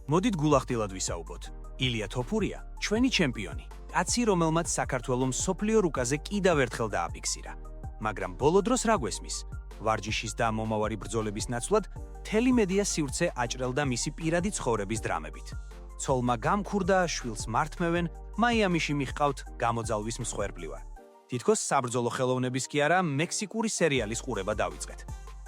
მოდით გულახდილად ვისაუბროთ. ილია თოფურია, ჩვენი ჩემპიონი. კაცი, რომელმაც საქართველოს მსოფლიო რუკაზე კიდევ ერთხელ დააფიქსირა. მაგრამ ბოლო დროს რა გვესმის? ვარჯიშის და მომავალი ბრძოლების ნაცვლად მთელი მედია სივრცე აჭრელდა მისი პირადი ცხოვრების დრამებით. ცოლმა გამქურდა, შვილს მართმევენ, მაიამიში მიჰყავთ გამოძალვის მსხვერპლი ვარ. თითქოს საბრძოლო ხელოვნების კი არა, მექსიკური სერიალის ყურება დავიწყეთ.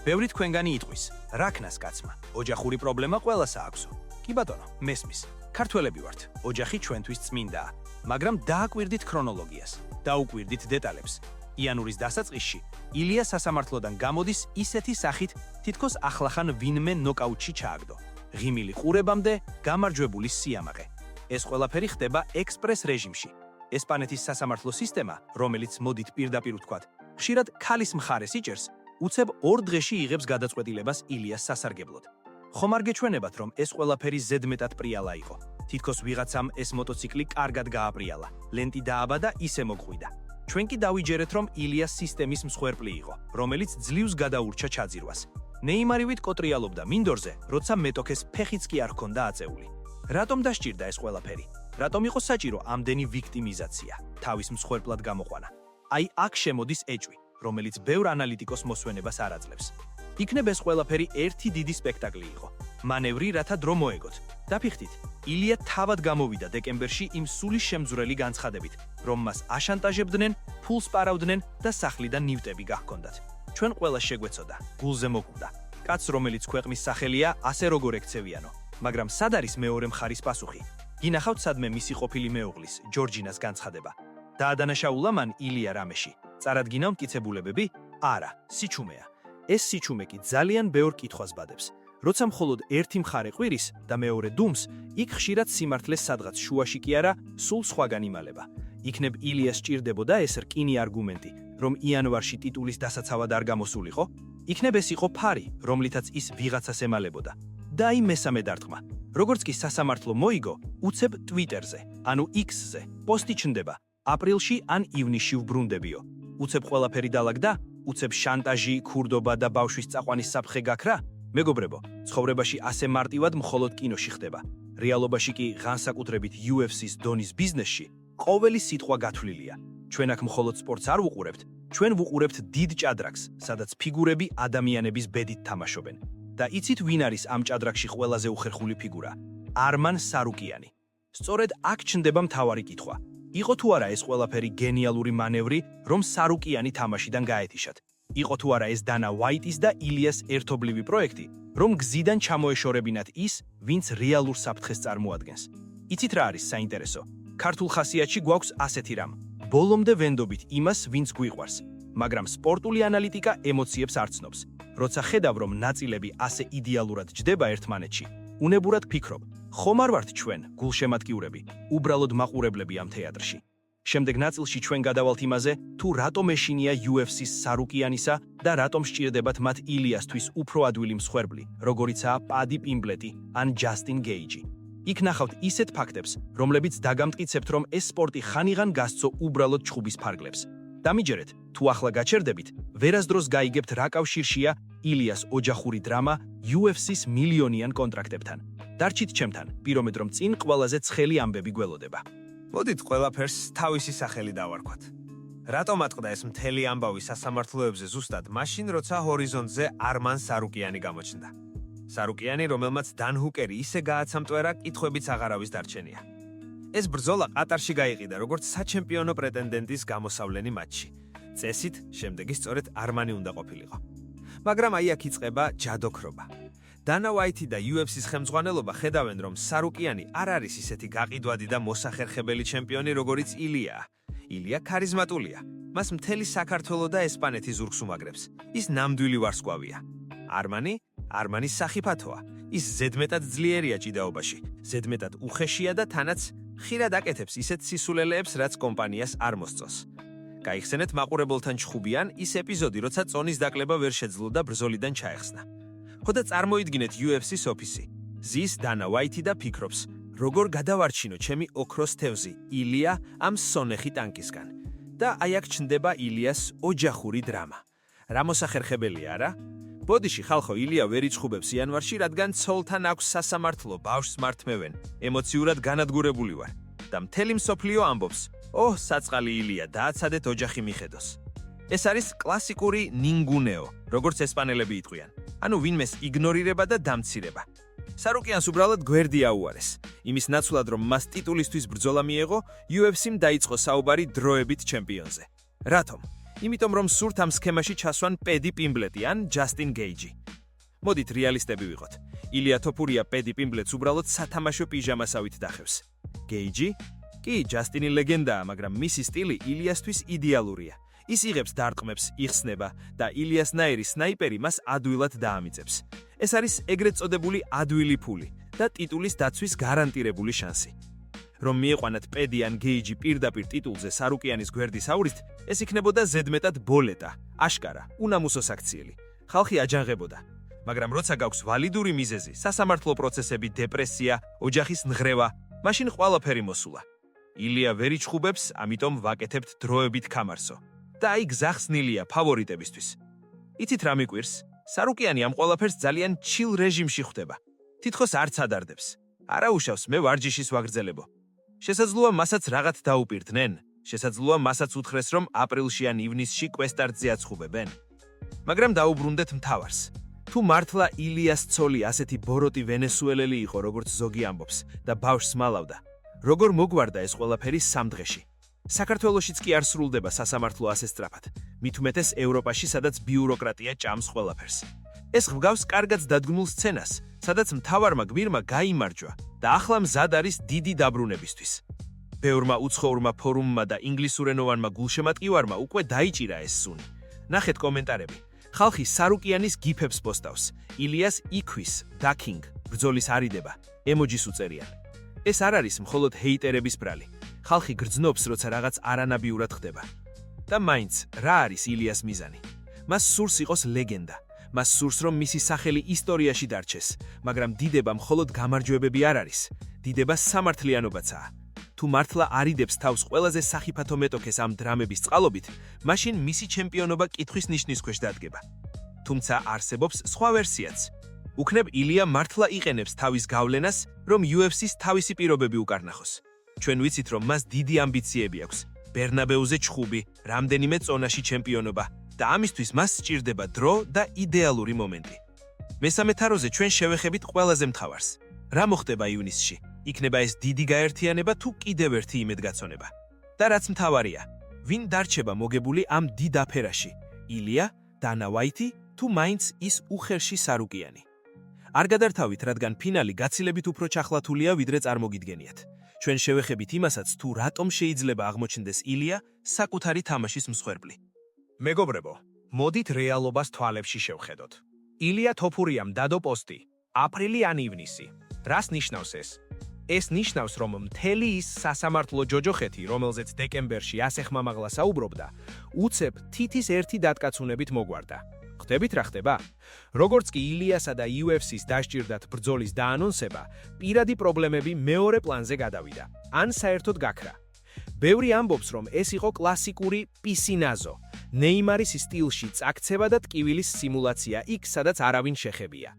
ბევრი თქვენგანი იტყვის, რა ქნას კაცმა? ოჯახური პრობლემა ყველასა აქვსო. კი ბატონო, მესმის. ქართველები ვართ. ოჯახი ჩვენთვის წმინდაა, მაგრამ დააკვირდით ქრონოლოგიას, დაუკვირდით დეტალებს. იანურის დასაწყისში ილია სასამართლოდან გამოდის ისეთი სახით, თითქოს ახლახან ვინმე ნოკაუტში ჩააგდო. ღიმილი ყურებამდე გამარჯვებული სიამაყე. ეს ყველაფერი ხდება ექსპრეს რეჟიმში. ესპანეთის სასამართლო სისტემა, რომელიც მოდით პირდაპირ ვთქვათ, ხშირად ქალის მხარეს იჭერს, უცებ 2 დღეში იღებს გადაწყვეტილებას ილიას სასარგებლოდ. ხომ არ გეჩვენებათ, რომ ეს ყველაფერი ზედმეტად პრიალა იყო? თითქოს ვიღაცამ ეს მოტოციკლი კარგად გააპრიალა, ლენტი დააბადა, ისე მოგვიდა. ჩვენ კი დავიჯერეთ, რომ ილია სისტემის მსხვერპლი იყო, რომელიც ძლივს გადაურჩა ჩაძირვას. ნეიმარივით კოტრიალობდა მინდორზე, როცა მეტოქეს ფეხიც კი არ ჰქონდა აწეული. რატომ დასჭირდა ეს ყველაფერი? რატომ იყო საჭირო ამდენი ვიქტიმიზაცია, თავის მსხვერპლად გამოყვანა? აი აქ შემოდის ეჭვი, რომელიც ბევრ ანალიტიკოს მოსვენებას არ აძლევს. იქნებ ეს ყველაფერი ერთი დიდი სპექტაკლი იყო. მანევრი, რათა დრო მოეგოთ. დაფიხთით, ილია თავად გამოვიდა დეკემბერში იმ სულის შემძვრელი განცხადებით, რომ მას აშანტაჟებდნენ, ფულს პარავდნენ და სახლიდან ნივტები გაჰქონდათ. ჩვენ ყველა შეგვეცოდა, გულზე მოკვდა. კაცს, რომელიც ქვეყნის სახელია, ასე როგორ ექცევიანო. მაგრამ სად არის მეორე მხარის პასუხი? გინახავთ სადმე მისი ყოფილი მეუღლის, ჯორჯინას განცხადება. დაადანაშაულა მან ილია რამეში. წარადგინა მტკიცებულებები? არა, სიჩუმეა. ეს სიჩუმე კი ძალიან ბევრ კითხვას ბადებს. როცა მხოლოდ ერთი მხარე ყვირის და მეორე დუმს, იქ ხშირად სიმართლეს სადღაც შუაში კი არა, სულ სხვაგან იმალება. იქნებ ილიას სჭირდებოდა ეს რკინი არგუმენტი, რომ იანვარში ტიტულის დასაცავად არ გამოსულიყო? იქნებ ეს იყო ფარი, რომლითაც ის ვიღაცას ემალებოდა. და აი მესამე დარტყმა. როგორც კი სასამართლო მოიგო, უცებ ტვიტერზე, ანუ X-ზე, პოსტი ჩნდება. აპრილში ან ივნისში ვბრუნდებიო. უცებ ყველაფერი დაალაგდა, უცებ შანტაჟი, ქურდობა და ბავშვის წაყვანის საფრთხე გაქრა? მეგობრებო, ცხოვრებაში ასე მარტივად მხოლოდ კინოში ხდება. რეალობაში კი განსაკუთრებით UFC-ს დონის ბიზნესში ყოველი სიტყვა გათვლილია. ჩვენ აქ მხოლოდ სპორტს არ ვუყურებთ, ჩვენ ვუყურებთ დიდ ჭადრაკს, სადაც ფიგურები ადამიანების ბედით თამაშობენ. და იცით ვინ არის ამ ჭადრაკში ყველაზე უხერხული ფიგურა? არმან სარუკიანი. სწორედ აქ ჩნდება მთავარი კითხვა. იყო თუ არა ეს ყველაფერი გენიალური მანევრი, რომ სარუკიანი თამაშიდან გაეთიშათ? იყო თუ არა ეს დანა ვაიტის და ილიას ერთობლივი პროექტი, რომ გზიდან ჩამოეშორებინათ ის, ვინც რეალურ საფრთხეს წარმოადგენს? იცით რა არის საინტერესო? ქართულ ხასიათში გვაქვს ასეთი რამ. ბოლომდე ვენდობით იმას, ვინც გვიყვარს, მაგრამ სპორტული ანალიტიკა ემოციებს არ ცნობს. როცა ხედავ, რომ ნაწილები ასე იდეალურად ჯდება ერთმანეთში, უნებურად ფიქრობ, ხომ არ ვართ ჩვენ, გულშემატკივრები, უბრალოდ მაყურებლები ამ თეატრში. შემდეგ ნაწილში ჩვენ გადავალთ იმაზე, თუ რატომ ეშინია UFC-ს სარუკიანისა და რატომ სჭირდებათ მათ ილიასთვის უფრო ადვილი მსხვერპლი, როგორიცაა პადი პიმბლეტი ან ჯასტინ გეიჯი. იქ ნახავთ ისეთ ფაქტებს, რომლებიც დაგამტკიცებთ, რომ ეს სპორტი ხანიღან გასცო უბრალოდ ჩხუბის ფარგლებს. დამიჯერეთ, თუ ახლა გაჩერდებით, ვერასდროს გაიგებთ რა კავშირშია ილიას ოჯახური დრამა UFC-ს მილიონიან კონტრაქტებთან. დარჩით ჩემთან, პირომედ რომ წინ ყველაზე ცხელი ამბები გველოდება. მოდით ყველაფერს თავისი სახელი დავარქვათ. რატომ ატყდა ეს მთელი ამბავი სასამართლოებზე ზუსტად მაშინ, როცა ჰორიზონტზე არმან სარუკიანი გამოჩნდა? სარუკიანი, რომელმაც დან ჰუკერი ისე გააცამტვერა, კითხვებიც აღარავის დარჩენია. ეს ბრძოლა ყატარში გაიყიდა როგორც საჩემპიონო პრეტენდენტის გამოსავლენი მატჩი. წესით, შემდეგი სწორედ არმანი უნდა ყოფილიყო. მაგრამ აი აქ იწყება ჯადოქრობა. დანა ვაიტი და UFC-ს ხელმძღვანელობა ხედავენ, რომ სარუკიანი არ არის ისეთი გაყიდვადი და მოსახერხებელი ჩემპიონი, როგორიც ილიაა. ილია ქარიზმატულია. მას მთელი საქართველო და ესპანეთი ზურგს უმაგრებს. ის ნამდვილი ვარსკვლავია. არმანის სახიფათოა. ის ზედმეტად ძლიერია ჭიდაობაში, ზედმეტად უხეშია და თანაც ხშირად აკეთებს ისეთ სისულელეებს, რაც კომპანიას არ მოსწონს. გაიხსენეთ მაყურებელთან ჩხუბიან ის ეპიზოდი, როცა წონის დაკლება ვერ შეძლო და ბრძოლიდან ჩაეხსნა. ხოდა წარმოიდგინეთ UFC-ს ოფისი. ზის დანა ვაიტი და ფიქრობს, როგორ გადავარჩინო ჩემი ოქროს თევზი, ილია ამ სონეხი ტანკისგან. და აი აქ ჩნდება ილიას ოჯახური დრამა. რა მოსახერხებელია, არა? ბოდიში ხალხო ილია ვერ იჩხუბებს იანვარში, რადგან ცოლთან აქვს სასამართლო, ბავშვს მართმევენ, ემოციურად განადგურებული ვარ და მთელი მსოფლიო ამბობს: ოჰ, საწყალი ილია, დააცადეთ ოჯახი მიხედოს. ეს არის კლასიკური ნინგუნეო, როგორც ესპანელები იტყვიან. ანუ ვინმეს იგნორირება და დამცირება. სარუკიანს უბრალოდ გვერდი აუარეს. იმის ნაცვლად, რომ მას ტიტულისთვის ბრძოლა მიეღო, UFC-მ დაიწყო საუბარი დროებით ჩემპიონზე. რატომ? იმიტომ რომ სურთ ამ სქემაში ჩასვან პედი პიმბლეტი ან ჯასტინ გეიჯი. მოდით რეალისტები ვიყოთ. ილია თოფურია პედი პიმბლეტს უბრალოდ სათამაშო პიჟამასავით დახევს. გეიჯი? კი, ჯასტინი ლეგენდაა, მაგრამ მისი სტილი ილიასთვის იდეალურია. ის იღებს დარტყმებს, იხსნება და ილიასნაირი სნაიპერი მას ადვილად დაამიწებს. ეს არის ეგრეთ წოდებული ადვილი ფული და ტიტულის დაცვის გარანტირებული შანსი. რომ მieყვანათ პედი ან გეიჯი პირდაპირ ტიტულზე სარუკიანის გვერდის აურით, ეს იქნებოდა ზედმეტად ბოლეტა, აშკარა, უნამუსო საქციელი. ხალხი აჯანყებოდა. მაგრამ როცა გაქვს ვალიდური მიზეზი, სასამართლო პროცესები, დეპრესია, ოჯახის ნღრევა, მაშინ ყველაფერი მოსულა. ილია ვერ იჩხუბებს, ამიტომ ვაკეთებთ დროებით ქამარსო. და აი გზახსნილია ფავორიტებისთვის. იცით რა მიკვირს? სარუკიანი ამ ყველაფერს ძალიან ჩილ რეჟიმში ხვდება. თითქოს არც ადარდებს. არა უშავს, მე ვარჯიშის ვაგრძელებო. შესაძლოა მასაც რაღაც დაუპირდნენ. შესაძლოა მასაც უთხრეს, რომ აპრილში ან ივნისში კვესტარტზე აცხუბებენ. მაგრამ დაუბრუნდეთ მთავარს. თუ მართლა ილიას ცოლი ასეთი ბოროტი ვენესუელელი იყო, როგორც ზოგი ამბობს და ბავშვს მალავდა, როგორ მოგვარდა ეს ყველაფერი 3 დღეში? საქართველოშიც კი არ სრულდება სასამართლო ასე სწრაფად. მით უმეტეს ევროპაში, სადაც ბიუროკრატია ჭამს ყველაფერს. ეს ღვგავს კარგად დადგმულ სცენას, სადაც მთავარმა გმირმა გაიმარჯვა და ახლა მზად არის დიდი დაბრუნებისთვის. ბევრმა უცხოურმა ფორუმმა და ინგლისურენოვანმა გულშემატკივარმა უკვე დაიჭირა ეს სუნი. ნახეთ კომენტარები. ხალხი სარუკიანის გიფებს პოსტავს. ილიას იქვის, დაკინგ, ბრძოლის არიდება, ემოჯის უწერიან. ეს არ არის მხოლოდ ჰეიტერების ბრალი. ხალხი გრძნობს, როცა რაღაც არანაბიურად ხდება. და მაინც, რა არის ილიას მიზანი? მას სურს იყოს ლეგენდა. მას სურს, რომ მისი სახელი ისტორიაში დარჩეს, მაგრამ დიდება მხოლოდ გამარჯვებები არ არის. დიდება სამართლიანობაცაა. თუ მართლა არიდებს თავს ყველაზე სახიფათო მეტოქეს ამ დრამების წყალობით, მაშინ მისი ჩემპიონობა კითხვის ნიშნის ქვეშ დადგება. თუმცა არსებობს სხვა ვერსიაც. უქნებ ილია მართლა იყენებს თავის გავლენას, რომ UFC-ს თავისი პირობები უკარნახოს. ჩვენ ვიცით, რომ მას დიდი ამბიციები აქვს. ბერნაბეუზე ჩხუბი, რამდენიმე წონაში ჩემპიონობა და ამისთვის მას სჭირდება დრო და იდეალური მომენტი. მესამე თაროზე ჩვენ შევეხებით ყველაზე მთავარს. რა მოხდება ივნისში? იქნება ეს დიდი გაერთიანება თუ კიდევ ერთი იმედგაცონება? და რაც მთავარია, ვინ დარჩება მოგებული ამ დიდ აფერაში? ილია, დანა ვაიტი თუ მაინც ის უხერში სარუკიანი? არ გადართავით, რადგან ფინალი გაცილებით უფრო ჩახლათულია, ვიდრე წარმოგიდგენიათ. ჩვენ შევეხებით იმასაც, თუ რატომ შეიძლება აღმოჩნდეს ილია საკუთარი თამაშის მსხვერპლი. მეგობრებო, მოდით რეალობას თვალებში შევხედოთ. ილია თოფურიამ დადო პოსტი, აპრილი ან ივნისი. რას ნიშნავს ეს? ეს ნიშნავს, რომ მთელი ის სასამართლო ჯოჯოხეთი, რომელზეც დეკემბერში ასე ხმამაღლა საუბრობდა, უცებ თითის ერთი დატკაცუნებით მოგვარდა. ხდებით რა ხდება? როგორც კი ილიასა და UFC-ს დასჭირდათ ბრძოლის დაანონსება, პირადი პრობლემები მეორე პლანზე გადავიდა, ან საერთოდ გაქრა. ბევრი ამბობს, რომ ეს იყო კლასიკური პისინაზო, ნეიმარის სტილში წაქცევა და ტკივილის სიმულაცია იქ, სადაც არავინ შეხებია.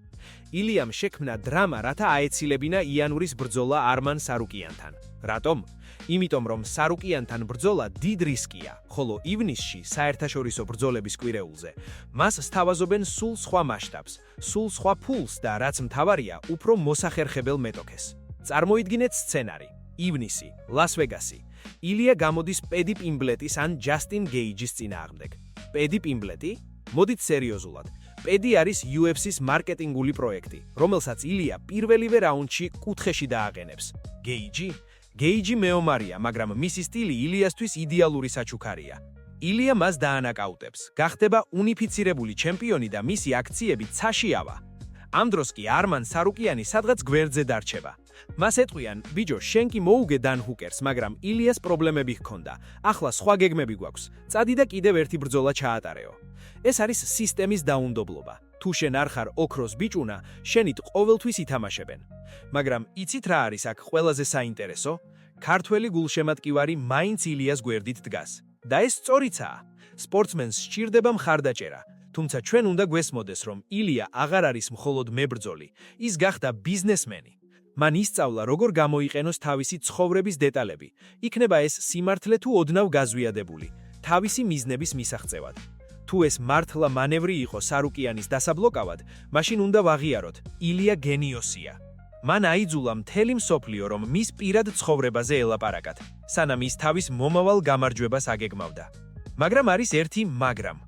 ილიამ შექმნა დრამა, რათა აეცილებინა იანვრის ბრძოლა არმან სარუკიანთან. რატომ? იმიტომ რომ სარუკიანთან ბრძოლა დიდ რისკია, ხოლო ივნისში საერთაშორისო ბრძოლების კვირეულზე მას სთავაზობენ სულ სხვა მასშტაბს, სულ სხვა ფულს და რაც მთავარია, უფრო მოსახერხებელ მეტოქეს. წარმოიდგინეთ სცენარი. ივნისი, ლას-ვეგასი. ილია გამოდის პედი პიმბლეტის ან ჯასტინ გეიჯის წინააღმდეგ. პედი პიმბლეტი? მოდით სერიოზულად. პედი არის UFC-ს მარკეტინგული პროექტი, რომელსაც ილია პირველივე რაუნდში კუთხეში დააყენებს. გეიჯი? გეიჯი მეომარია, მაგრამ მისი სტილი ილიასთვის იდეალური საჩუქარია. ილია მას დაანაკაუტებს, გახდება უნიფიცირებული ჩემპიონი და მისი აქციები ცაშიავა. ამ დროს კი არმან სარუკიანი სადღაც გვერდზე დარჩება. მას ეტყვიან, ბიჯო, შენ კი მოუგე დან ჰუკერს, მაგრამ ილიას პრობლემები ჰქონდა. ახლა სხვა გეგმები გვაქვს. წადი და კიდევ ერთი ბრძოლა ჩაატარეო. ეს არის სისტემის დაუნდობლობა. თუ შენ არ ხარ ოქროს ბიჭუნა, შენით ყოველთვის ითამაშებენ. მაგრამ იცით რა არის აქ ყველაზე საინტერესო? ქართველი გულშემატკივარი მაინც ილიას გვერდით დგას. და ეს სწორიცაა. სპორტსმენს სჭირდება მხარდაჭერა. თუმცა ჩვენ უნდა გვესმოდეს, რომ ილია აღარ არის მხოლოდ მებრძოლი, ის გახდა ბიზნესმენი. მან ისწავლა, როგორ გამოიყენოს თავისი ცხოვრების დეტალები. იქნება ეს სიმართლე თუ ოდნავ გაზვიადებული, თავისი მიზნების მისაღწევად. თუ ეს მართლა მანევრი იყო სარუკიანის დასაბლოკავად, მაშინ უნდა ვაღიაროთ, ილია გენიოსია. მან აიძულა მთელი მსოფლიო, რომ მის პირად ცხოვრებაზე ელაპარაკათ, სანამ ის თავის მომავალ გამარჯვებას აგეგმავდა. მაგრამ არის ერთი მაგრამ.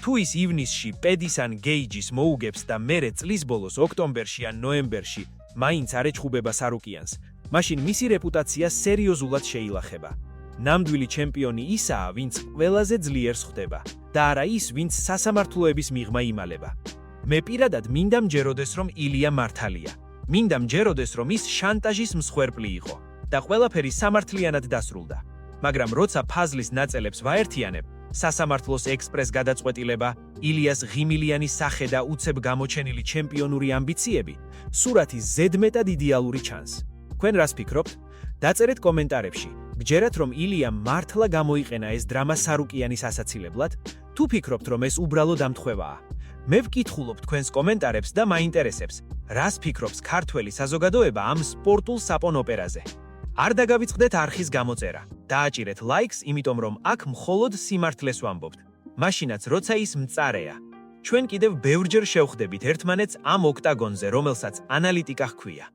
თუ ის ივნისში პედის ან გეიჯის მოუგებს და მერე წლის ბოლოს ოქტომბერში ან ნოემბერში მაინც არ ეჩხუბება სარუკიანს, მაშინ მისი რეპუტაცია სერიოზულად შეილახება. ნამდვილი ჩემპიონი ისაა, ვინც ყველაზე ძლიერს ხვდება და არა ის, ვინც სასამართლოების მიღმა იმალება. მე პირადად მინდა მჯეროდეს, რომ ილია მართალია. მინდა მჯეროდეს, რომ ის შანტაჟის მსხვერპლი იყო და ყველაფერი სამართლიანად დასრულდა. მაგრამ როცა ფაზლის ნაწელებს ვაერთიანებ, სასამართლოს ექსპრეს გადაწყვეტილება, ილიას ღიმილიანი სახე და უცებ გამოჩენილი ჩემპიონური ამბიციები, სურათი ზედმეტად იდეალური ჩანს. თქვენ რას ფიქრობთ? დაწერეთ კომენტარებში. გჯერათ, რომ ილიამ მართლა გამოიყენა ეს დრამა სარუკიანის ასაცილებლად, თუ ფიქრობთ, რომ ეს უბრალოდ ამთხვევაა. მე ვკითხულობ თქვენს კომენტარებს და მაინტერესებს, რას ფიქრობს ქართველი საზოგადოება ამ სპორტულ საპონ ოპერაზე. არ დაგავიწყდეთ არხის გამოწერა. დააჭირეთ ლაიქს, იმიტომ რომ აქ მხოლოდ სიმართლეს ვამბობთ. მაშინაც როცა ის მწარეა. ჩვენ კიდევ ბევრჯერ შევხვდებით ერთმანეთს ამ ოქტაგონზე, რომელსაც ანალიტიკა ჰქვია.